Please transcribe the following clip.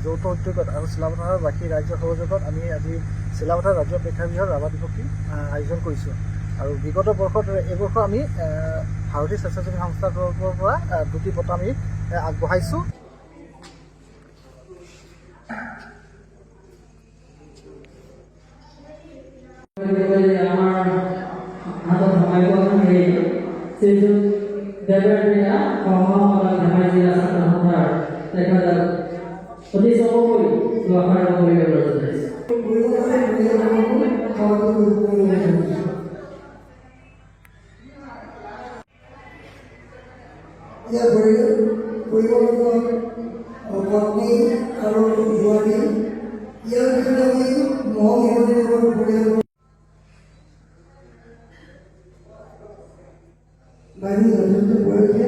যৌথ উদ্যোগত আৰু চিলাপথাৰৰ বাকী ৰাজ্যৰ সহযোগত আমি আজি চিলাপথাৰ ৰাজ্য প্ৰেক্ষাগৃহৰ ৰাভা দিৱসী আয়োজন কৰিছোঁ। আৰু বিগত বৰ্ষত এইবৰ্ষ আমি ভাৰতীয় স্বেচ্ছাসেৱী সংস্থাৰ তৰফৰ পৰা 2টি বঁটা আমি আগবঢ়াইছোঁ। অতি চমুকৈ দুআষাৰ কৰিবলৈ ওলাইছে। ইয়াৰ পৰিৱৰ্তন পত্নী আৰু যুৱতী ইয়াৰ ভিতৰত আমি মহিলাসকলৰ পৰিয়াল বাহিনী যথেষ্ট পৰিছে।